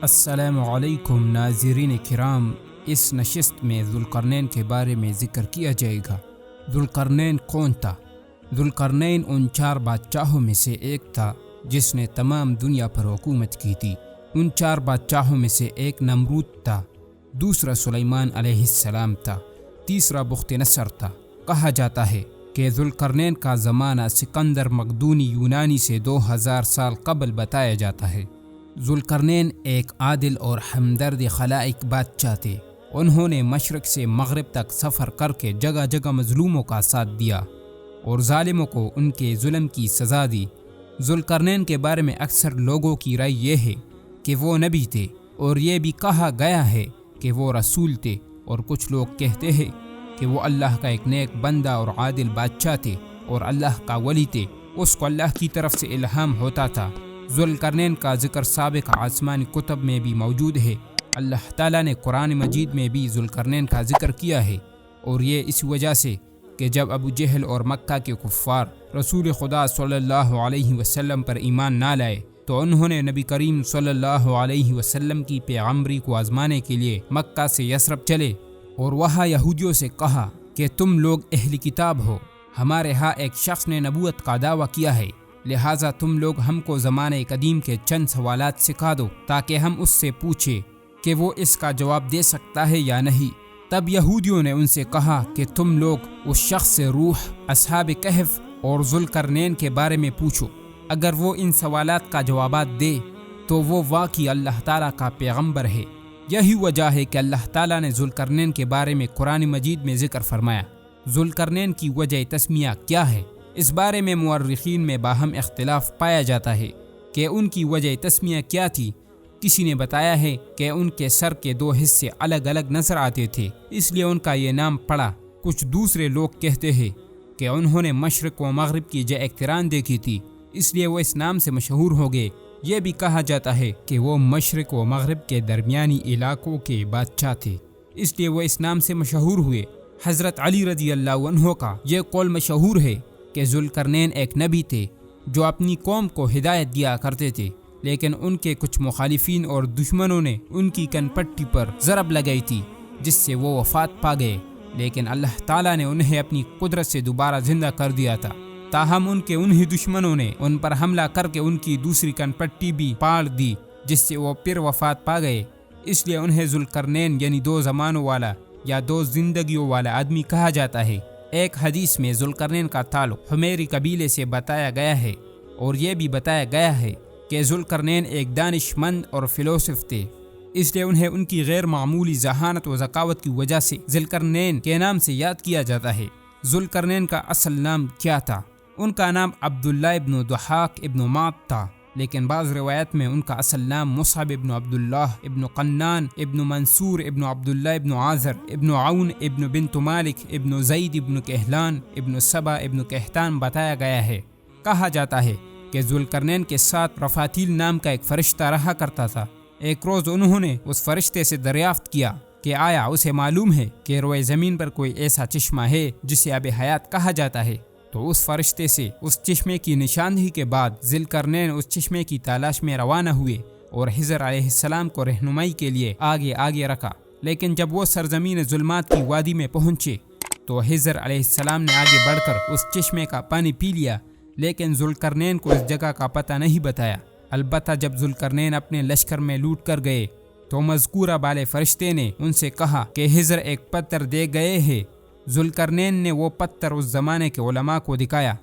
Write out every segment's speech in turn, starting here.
السلام علیکم ناظرین کرام، اس نشست میں ذوالقرنین کے بارے میں ذکر کیا جائے گا۔ ذوالقرنین کون تھا؟ ذوالقرنین ان 4 بادشاہوں میں سے ایک تھا جس نے تمام دنیا پر حکومت کی تھی۔ ان 4 بادشاہوں میں سے ایک نمرود تھا، دوسرا سلیمان علیہ السلام تھا، تیسرا بخت نصر تھا۔ کہا جاتا ہے کہ ذوالقرنین کا زمانہ سکندر مقدونی یونانی سے 2000 سال قبل بتایا جاتا ہے۔ ذوالقرنین ایک عادل اور ہمدرد خلائق بادشاہ تھے۔ انہوں نے مشرق سے مغرب تک سفر کر کے جگہ جگہ مظلوموں کا ساتھ دیا اور ظالموں کو ان کے ظلم کی سزا دی۔ ذوالقرنین کے بارے میں اکثر لوگوں کی رائے یہ ہے کہ وہ نبی تھے، اور یہ بھی کہا گیا ہے کہ وہ رسول تھے، اور کچھ لوگ کہتے ہیں کہ وہ اللہ کا ایک نیک بندہ اور عادل بادشاہ تھے اور اللہ کا ولی تھے، اس کو اللہ کی طرف سے الہام ہوتا تھا۔ ذوالقرنین کا ذکر سابق آسمانی کتب میں بھی موجود ہے۔ اللہ تعالیٰ نے قرآن مجید میں بھی ذوالقرنین کا ذکر کیا ہے، اور یہ اس وجہ سے کہ جب ابو جہل اور مکہ کے کفار رسول خدا صلی اللہ علیہ وسلم پر ایمان نہ لائے تو انہوں نے نبی کریم صلی اللہ علیہ وسلم کی پیغمبری کو آزمانے کے لیے مکہ سے یثرب چلے، اور وہاں یہودیوں سے کہا کہ تم لوگ اہل کتاب ہو، ہمارے ہاں ایک شخص نے نبوت کا دعویٰ کیا ہے، لہٰذا تم لوگ ہم کو زمانے قدیم کے چند سوالات سکھا دو تاکہ ہم اس سے پوچھیں کہ وہ اس کا جواب دے سکتا ہے یا نہیں۔ تب یہودیوں نے ان سے کہا کہ تم لوگ اس شخص سے روح، اصحاب کہف اور ذوالقرنین کے بارے میں پوچھو، اگر وہ ان سوالات کا جوابات دے تو وہ واقعی اللہ تعالیٰ کا پیغمبر ہے۔ یہی وجہ ہے کہ اللہ تعالیٰ نے ذوالقرنین کے بارے میں قرآن مجید میں ذکر فرمایا۔ ذوالقرنین کی وجہ تسمیہ کیا ہے؟ اس بارے میں مورخین میں باہم اختلاف پایا جاتا ہے کہ ان کی وجہ تسمیہ کیا تھی۔ کسی نے بتایا ہے کہ ان کے سر کے 2 حصے الگ الگ نظر آتے تھے، اس لیے ان کا یہ نام پڑا۔ کچھ دوسرے لوگ کہتے ہیں کہ انہوں نے مشرق و مغرب کی جے اقتران دیکھی تھی، اس لیے وہ اس نام سے مشہور ہو گئے۔ یہ بھی کہا جاتا ہے کہ وہ مشرق و مغرب کے درمیانی علاقوں کے بادشاہ تھے، اس لیے وہ اس نام سے مشہور ہوئے۔ حضرت علی رضی اللہ عنہ کا یہ قول مشہور ہے کہ ذوالقرنین ایک نبی تھے جو اپنی قوم کو ہدایت دیا کرتے تھے، لیکن ان کے کچھ مخالفین اور دشمنوں نے ان کی کن پٹی پر ضرب لگائی تھی، جس سے وہ وفات پا گئے، لیکن اللہ تعالیٰ نے انہیں اپنی قدرت سے دوبارہ زندہ کر دیا تھا۔ تاہم ان کے انہی دشمنوں نے ان پر حملہ کر کے ان کی دوسری کن پٹی بھی پاڑ دی، جس سے وہ پھر وفات پا گئے۔ اس لیے انہیں ذوالقرنین یعنی 2 زمانوں والا یا 2 زندگیوں والا آدمی کہا جاتا ہے۔ ایک حدیث میں ذوالقرنین کا تعلق حمیری قبیلے سے بتایا گیا ہے، اور یہ بھی بتایا گیا ہے کہ ذوالقرنین ایک دانش مند اور فلسفی تھے، اس لیے انہیں ان کی غیر معمولی ذہانت و ذکاوت کی وجہ سے ذوالقرنین کے نام سے یاد کیا جاتا ہے۔ ذوالقرنین کا اصل نام کیا تھا؟ ان کا نام عبداللہ ابن ضحاک ابن معد تھا، لیکن بعض روایت میں ان کا اصل نام مصعب ابن عبداللہ ابن قنان ابن منصور ابن عبداللہ ابن عازر ابن عون ابن بنت مالک ابن زید ابن کہلان ابن سبا ابن کہتان بتایا گیا ہے۔ کہا جاتا ہے کہ ذوالقرنین کے ساتھ رفاتیل نام کا ایک فرشتہ رہا کرتا تھا۔ ایک روز انہوں نے اس فرشتے سے دریافت کیا کہ آیا اسے معلوم ہے کہ روئے زمین پر کوئی ایسا چشمہ ہے جسے آب حیات کہا جاتا ہے؟ تو اس فرشتے سے اس چشمے کی نشاندہی کے بعد ذوالقرنین اس چشمے کی تلاش میں روانہ ہوئے اور خضر علیہ السلام کو رہنمائی کے لیے آگے رکھا، لیکن جب وہ سرزمین ظلمات کی وادی میں پہنچے تو خضر علیہ السلام نے آگے بڑھ کر اس چشمے کا پانی پی لیا، لیکن ذوالقرنین کو اس جگہ کا پتہ نہیں بتایا۔ البتہ جب ذوالقرنین اپنے لشکر میں لوٹ کر گئے تو مذکورہ بالے فرشتے نے ان سے کہا کہ خضر ایک پتھر دے گئے ہیں۔ ذوالقرنین نے وہ پتھر اس زمانے کے علماء کو دکھایا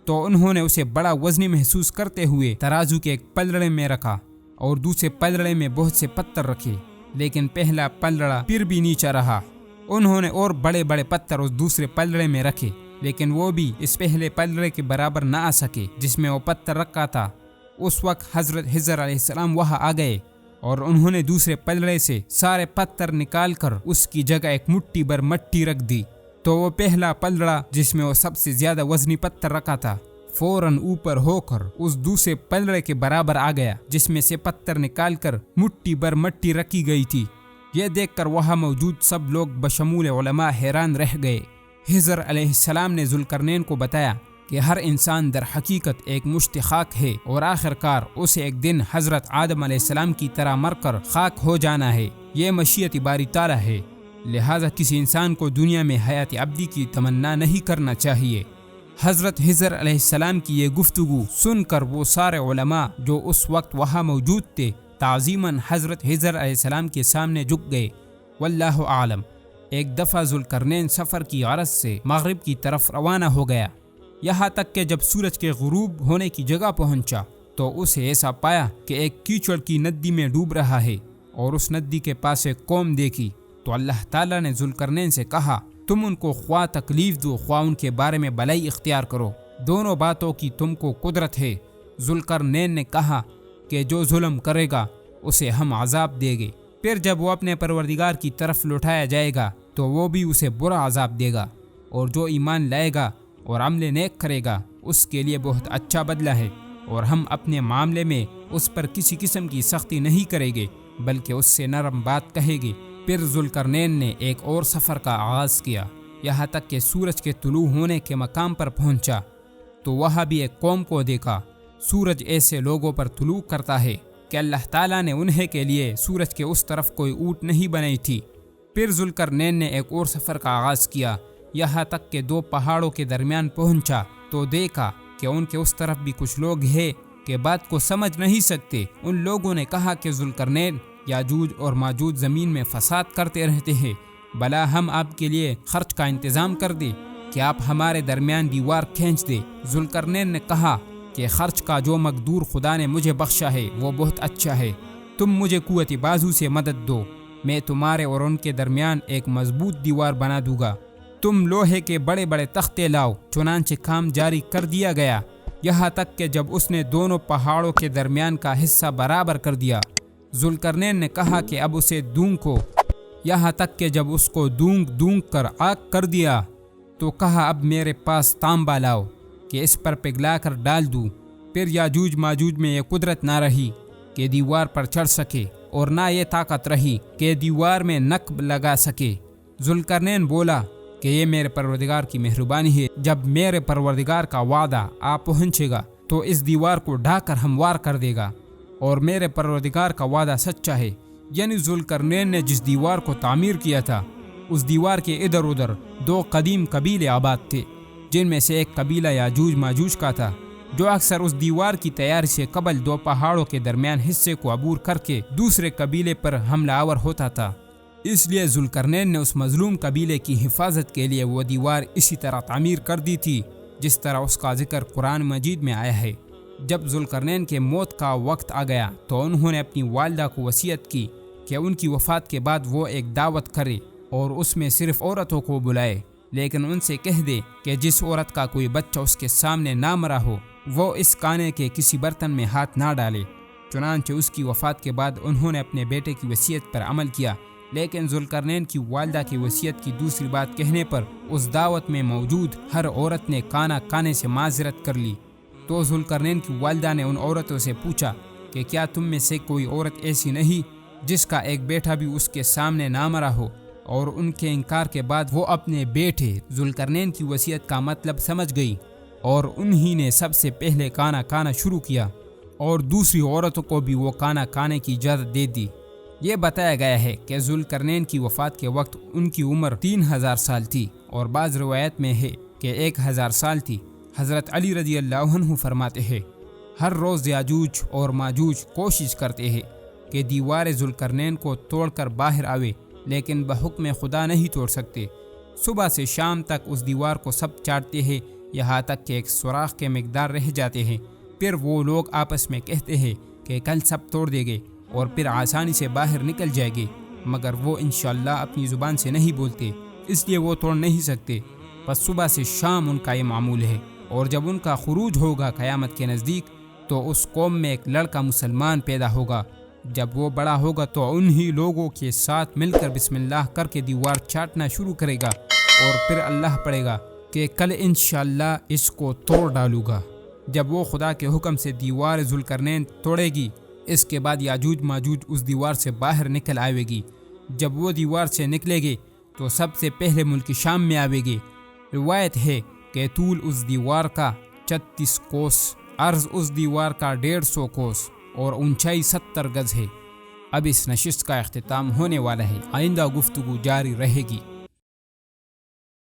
تو انہوں نے اسے بڑا وزنی محسوس کرتے ہوئے ترازو کے ایک پلڑے میں رکھا اور دوسرے پلڑے میں بہت سے پتھر رکھے، لیکن پہلا پلڑا پھر بھی نیچا رہا۔ انہوں نے اور بڑے بڑے پتھر اس دوسرے پلڑے میں رکھے، لیکن وہ بھی اس پہلے پلڑے کے برابر نہ آ سکے جس میں وہ پتھر رکھا تھا۔ اس وقت حضرت خضر علیہ السلام وہاں آ گئے اور انہوں نے دوسرے پلڑے سے سارے پتھر نکال کر اس کی جگہ ایک مٹھی بھر مٹی رکھ دی، تو وہ پہلا پلڑا جس میں وہ سب سے زیادہ وزنی پتھر رکھا تھا فوراً اوپر ہو کر اس دوسرے پلڑے کے برابر آ گیا جس میں سے پتھر نکال کر مٹھی بھر مٹی رکھی گئی تھی۔ یہ دیکھ کر وہاں موجود سب لوگ بشمول علماء حیران رہ گئے۔ خضر علیہ السلام نے ذوالقرنین کو بتایا کہ ہر انسان در حقیقت ایک مشت خاک ہے اور آخر کار اسے ایک دن حضرت آدم علیہ السلام کی طرح مر کر خاک ہو جانا ہے۔ یہ مشیت باری تعالیٰ ہے، لہٰذا کسی انسان کو دنیا میں حیات ابدی کی تمنا نہیں کرنا چاہیے۔ حضرت خضر علیہ السلام کی یہ گفتگو سن کر وہ سارے علماء جو اس وقت وہاں موجود تھے تعظیماً حضرت خضر علیہ السلام کے سامنے جھک گئے۔ واللہ اعلم۔ ایک دفعہ ذوالقرنین سفر کی غرض سے مغرب کی طرف روانہ ہو گیا، یہاں تک کہ جب سورج کے غروب ہونے کی جگہ پہنچا تو اسے ایسا پایا کہ ایک کیچڑ کی ندی میں ڈوب رہا ہے، اور اس ندی کے پاس ایک قوم دیکھی تو اللہ تعالیٰ نے ذوالقرنین سے کہا تم ان کو خواہ تکلیف دو خواہ ان کے بارے میں بھلائی اختیار کرو، دونوں باتوں کی تم کو قدرت ہے۔ ذوالقرنین نے کہا کہ جو ظلم کرے گا اسے ہم عذاب دیں گے، پھر جب وہ اپنے پروردگار کی طرف لوٹایا جائے گا تو وہ بھی اسے برا عذاب دے گا، اور جو ایمان لائے گا اور عمل نیک کرے گا اس کے لیے بہت اچھا بدلہ ہے، اور ہم اپنے معاملے میں اس پر کسی قسم کی سختی نہیں کریں گے بلکہ اس سے نرم بات کہے گے۔ پھر ذوالقرنین نے ایک اور سفر کا آغاز کیا، یہاں تک کہ سورج کے طلوع ہونے کے مقام پر پہنچا تو وہاں بھی ایک قوم کو دیکھا۔ سورج ایسے لوگوں پر طلوع کرتا ہے کہ اللہ تعالیٰ نے انہیں کے لیے سورج کے اس طرف کوئی اونٹ نہیں بنائی تھی۔ پھر ذوالقرنین نے ایک اور سفر کا آغاز کیا، یہاں تک کہ دو پہاڑوں کے درمیان پہنچا تو دیکھا کہ ان کے اس طرف بھی کچھ لوگ ہیں کہ بات کو سمجھ نہیں سکتے۔ ان لوگوں نے کہا کہ ذوالقرنین، یاجوج اور ماجوج زمین میں فساد کرتے رہتے ہیں، بھلا ہم آپ کے لیے خرچ کا انتظام کر دیں کہ آپ ہمارے درمیان دیوار کھینچ دے۔ ذوالقرنین نے کہا کہ خرچ کا جو مقدور خدا نے مجھے بخشا ہے وہ بہت اچھا ہے، تم مجھے قوت بازو سے مدد دو، میں تمہارے اور ان کے درمیان ایک مضبوط دیوار بنا دوں گا۔ تم لوہے کے بڑے بڑے تختے لاؤ۔ چنانچہ کام جاری کر دیا گیا، یہاں تک کہ جب اس نے دونوں پہاڑوں کے درمیان کا حصہ برابر کر دیا۔ ذوالقرنین نے کہا کہ اب اسے دونگ کو، یہاں تک کہ جب اس کو دونگ کر آگ کر دیا تو کہا اب میرے پاس تانبا لاؤ کہ اس پر پگھلا کر ڈال دوں۔ پھر یاجوج ماجوج میں یہ قدرت نہ رہی کہ دیوار پر چڑھ سکے، اور نہ یہ طاقت رہی کہ دیوار میں نقب لگا سکے۔ ذوالقرنین بولا کہ یہ میرے پروردگار کی مہربانی ہے، جب میرے پروردگار کا وعدہ آ پہنچے گا تو اس دیوار کو ڈھا کر ہموار کر دے گا، اور میرے پروردگار کا وعدہ سچا ہے۔ یعنی ذوالقرنین نے جس دیوار کو تعمیر کیا تھا اس دیوار کے ادھر ادھر دو قدیم قبیلے آباد تھے، جن میں سے ایک قبیلہ یاجوج ماجوج کا تھا، جو اکثر اس دیوار کی تیاری سے قبل دو پہاڑوں کے درمیان حصے کو عبور کر کے دوسرے قبیلے پر حملہ آور ہوتا تھا۔ اس لیے ذوالقرنین نے اس مظلوم قبیلے کی حفاظت کے لیے وہ دیوار اسی طرح تعمیر کر دی تھی جس طرح اس کا ذکر قرآن مجید میں آیا ہے۔ جب ذوالقرنین کے موت کا وقت آ گیا تو انہوں نے اپنی والدہ کو وصیت کی کہ ان کی وفات کے بعد وہ ایک دعوت کرے اور اس میں صرف عورتوں کو بلائے، لیکن ان سے کہہ دے کہ جس عورت کا کوئی بچہ اس کے سامنے نہ مرا ہو وہ اس کانے کے کسی برتن میں ہاتھ نہ ڈالے۔ چنانچہ اس کی وفات کے بعد انہوں نے اپنے بیٹے کی وصیت پر عمل کیا، لیکن ذوالقرنین کی والدہ کی وصیت کی دوسری بات کہنے پر اس دعوت میں موجود ہر عورت نے کانا کانے سے معذرت کر لی۔ تو ذوالقرنین کی والدہ نے ان عورتوں سے پوچھا کہ کیا تم میں سے کوئی عورت ایسی نہیں جس کا ایک بیٹا بھی اس کے سامنے نہ مرا ہو؟ اور ان کے انکار کے بعد وہ اپنے بیٹے ذوالقرنین کی وصیت کا مطلب سمجھ گئی، اور انہی نے سب سے پہلے کانا کانا شروع کیا، اور دوسری عورتوں کو بھی وہ کانا کانے کی اجازت دے دی۔ یہ بتایا گیا ہے کہ ذوالقرنین کی وفات کے وقت ان کی عمر 3000 سال تھی، اور بعض روایت میں ہے کہ 1000 سال تھی۔ حضرت علی رضی اللہ عنہ فرماتے ہیں ہر روز یاجوج اور ماجوج کوشش کرتے ہیں کہ دیوار ذوالقرنین کو توڑ کر باہر آوے، لیکن بحکم خدا نہیں توڑ سکتے۔ صبح سے شام تک اس دیوار کو سب چاٹتے ہیں، یہاں تک کہ ایک سوراخ کے مقدار رہ جاتے ہیں۔ پھر وہ لوگ آپس میں کہتے ہیں کہ کل سب توڑ دے گے اور پھر آسانی سے باہر نکل جائے گے، مگر وہ انشاءاللہ اپنی زبان سے نہیں بولتے، اس لیے وہ توڑ نہیں سکتے۔ بس صبح سے شام ان کا یہ معمول ہے، اور جب ان کا خروج ہوگا قیامت کے نزدیک تو اس قوم میں ایک لڑکا مسلمان پیدا ہوگا۔ جب وہ بڑا ہوگا تو انہی لوگوں کے ساتھ مل کر بسم اللہ کر کے دیوار چاٹنا شروع کرے گا، اور پھر اللہ پڑھے گا کہ کل انشاءاللہ اس کو توڑ ڈالوں گا۔ جب وہ خدا کے حکم سے دیوار ذوالقرنین توڑے گی، اس کے بعد یاجوج ماجوج اس دیوار سے باہر نکل آئے گی۔ جب وہ دیوار سے نکلے گے تو سب سے پہلے ملک شام میں آئے گے۔ روایت ہے کہ طول اس دیوار کا 36 کوس، عرض اس دیوار کا 150 کوس اور اونچائی 70 گز ہے۔ اب اس نشست کا اختتام ہونے والا ہے، آئندہ گفتگو جاری رہے گی۔